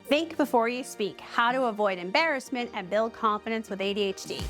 Think before you speak, how to avoid embarrassment and build confidence with ADHD.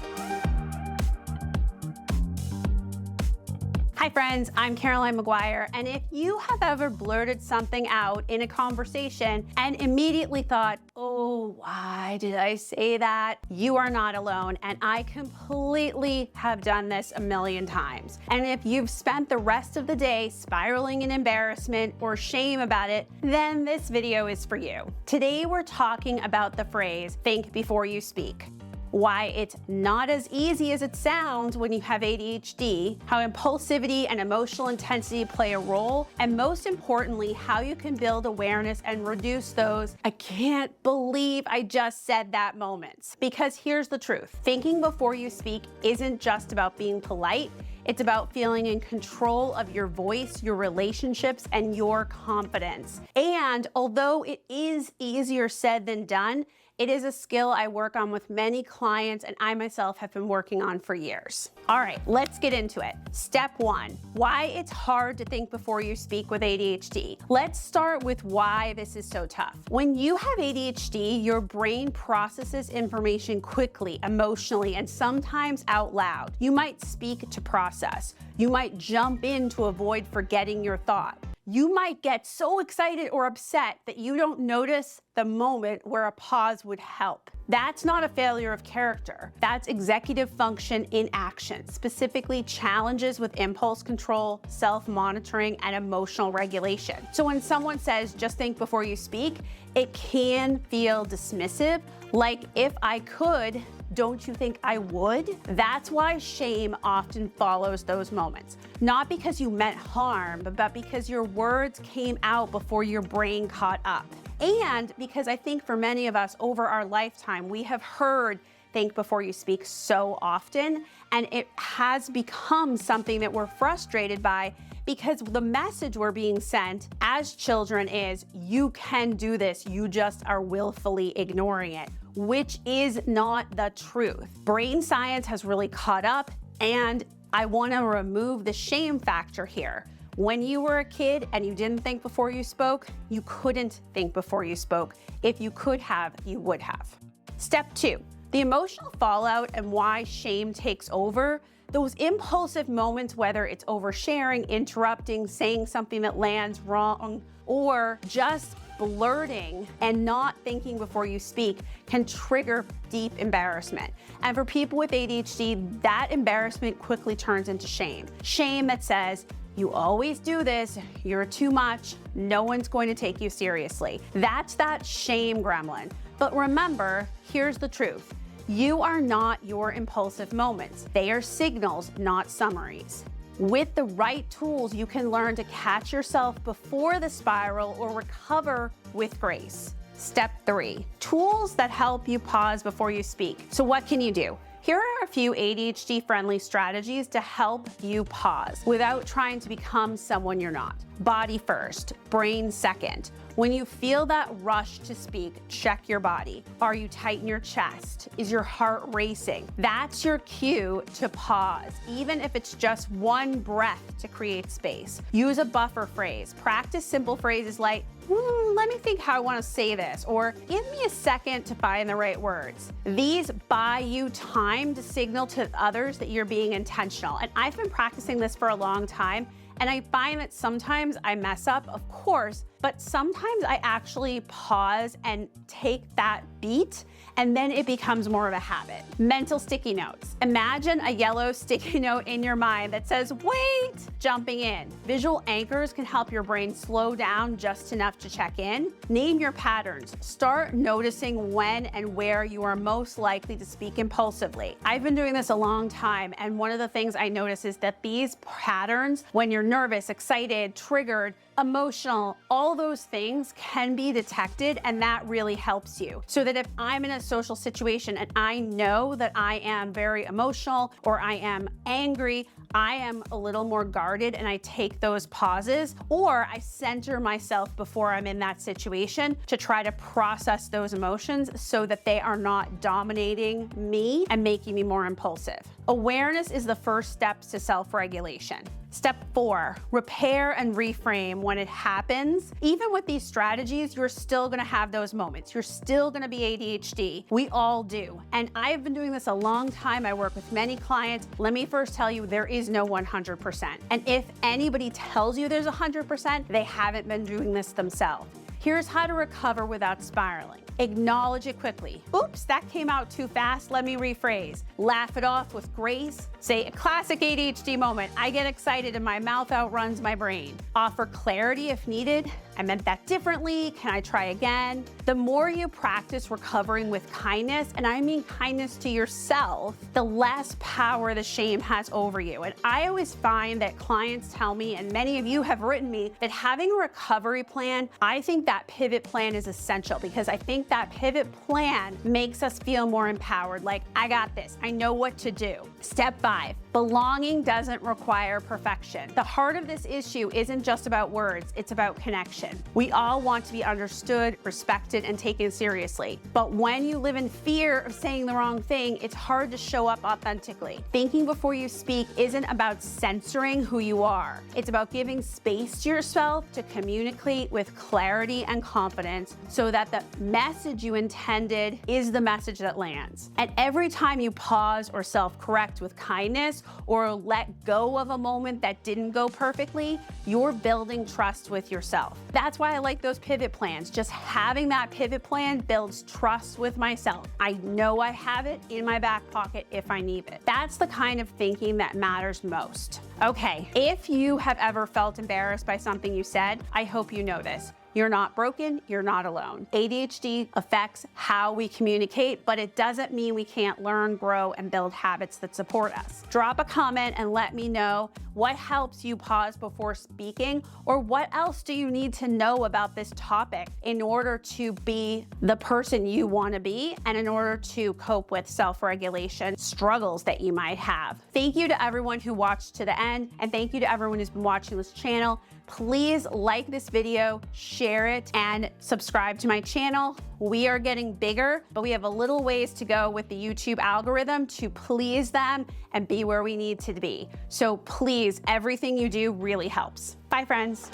Hi friends, I'm Caroline Maguire, and if you have ever blurted something out in a conversation and immediately thought, oh, why did I say that? You are not alone, and I completely have done this a million times. And if you've spent the rest of the day spiraling in embarrassment or shame about it, then this video is for you. Today we're talking about the phrase, think before you speak. Why it's not as easy as it sounds when you have ADHD, how impulsivity and emotional intensity play a role, and most importantly, how you can build awareness and reduce those "I can't believe I just said that" moments. Because here's the truth, thinking before you speak isn't just about being polite, it's about feeling in control of your voice, your relationships, and your confidence. And although it is easier said than done, it is a skill I work on with many clients and I myself have been working on for years. All right, let's get into it. Step one, why it's hard to think before you speak with ADHD. Let's start with why this is so tough. When you have ADHD, your brain processes information quickly, emotionally, and sometimes out loud. You might speak to process. You might jump in to avoid forgetting your thought. You might get so excited or upset that you don't notice the moment where a pause would help. That's not a failure of character. That's executive function in action, specifically challenges with impulse control, self-monitoring, and emotional regulation. So when someone says, just think before you speak, it can feel dismissive, like if I could, don't you think I would? That's why shame often follows those moments. Not because you meant harm, but because your words came out before your brain caught up. And because I think for many of us over our lifetime, we have heard think before you speak so often, and it has become something that we're frustrated by because the message we're being sent as children is, you can do this, you just are willfully ignoring it, which is not the truth. Brain science has really caught up, and I want to remove the shame factor here. When you were a kid and you didn't think before you spoke, you couldn't think before you spoke. If you could have, you would have. Step two, the emotional fallout and why shame takes over. Those impulsive moments, whether it's oversharing, interrupting, saying something that lands wrong, or just blurting and not thinking before you speak, can trigger deep embarrassment. And for people with ADHD, that embarrassment quickly turns into shame. Shame that says, you always do this, you're too much, no one's going to take you seriously. That's that shame gremlin. But remember, here's the truth. You are not your impulsive moments. They are signals, not summaries. With the right tools, you can learn to catch yourself before the spiral or recover with grace. Step three, tools that help you pause before you speak. So what can you do? Here are a few ADHD-friendly strategies to help you pause without trying to become someone you're not. Body first, brain second. When you feel that rush to speak, check your body. Are you tight in your chest? Is your heart racing? That's your cue to pause, even if it's just one breath to create space. Use a buffer phrase. Practice simple phrases like, let me think how I want to say this, or give me a second to find the right words. These buy you time to signal to others that you're being intentional. And I've been practicing this for a long time, and I find that sometimes I mess up, of course, but sometimes I actually pause and take that beat, and then it becomes more of a habit. Mental sticky notes. Imagine a yellow sticky note in your mind that says, wait, jumping in. Visual anchors can help your brain slow down just enough to check in. Name your patterns. Start noticing when and where you are most likely to speak impulsively. I've been doing this a long time, and one of the things I notice is that these patterns, when you're nervous, excited, triggered, emotional, all those things can be detected, and that really helps you. So that if I'm in a social situation and I know that I am very emotional or I am angry, I am a little more guarded and I take those pauses, or I center myself before I'm in that situation to try to process those emotions so that they are not dominating me and making me more impulsive. Awareness is the first step to self-regulation. Step 4, repair and reframe when it happens. Even with these strategies, you're still gonna have those moments. You're still gonna be ADHD. We all do. And I've been doing this a long time. I work with many clients. Let me first tell you, there is no 100%. And if anybody tells you there's 100%, they haven't been doing this themselves. Here's how to recover without spiraling. Acknowledge it quickly. Oops, that came out too fast. Let me rephrase. Laugh it off with grace. Say a classic ADHD moment. I get excited and my mouth outruns my brain. Offer clarity if needed. I meant that differently. Can I try again? The more you practice recovering with kindness, and I mean kindness to yourself, the less power the shame has over you. And I always find that clients tell me, and many of you have written me, that having a recovery plan, I think that pivot plan is essential, because I think that pivot plan makes us feel more empowered. Like, I got this. I know what to do. Step 5, belonging doesn't require perfection. The heart of this issue isn't just about words, it's about connection. We all want to be understood, respected, and taken seriously. But when you live in fear of saying the wrong thing, it's hard to show up authentically. Thinking before you speak isn't about censoring who you are. It's about giving space to yourself to communicate with clarity and confidence so that the message you intended is the message that lands. And every time you pause or self-correct with kindness or let go of a moment that didn't go perfectly, you're building trust with yourself. That's why I like those pivot plans. Just having that pivot plan builds trust with myself. I know I have it in my back pocket if I need it. That's the kind of thinking that matters most. Okay, if you have ever felt embarrassed by something you said, I hope you know this. You're not broken, you're not alone. ADHD affects how we communicate, but it doesn't mean we can't learn, grow, and build habits that support us. Drop a comment and let me know what helps you pause before speaking, or what else do you need to know about this topic in order to be the person you want to be and in order to cope with self-regulation struggles that you might have. Thank you to everyone who watched to the end, and thank you to everyone who's been watching this channel. Please like this video, share it, and subscribe to my channel. We are getting bigger, but we have a little ways to go with the YouTube algorithm to please them and be where we need to be. So please, everything you do really helps. Bye, friends.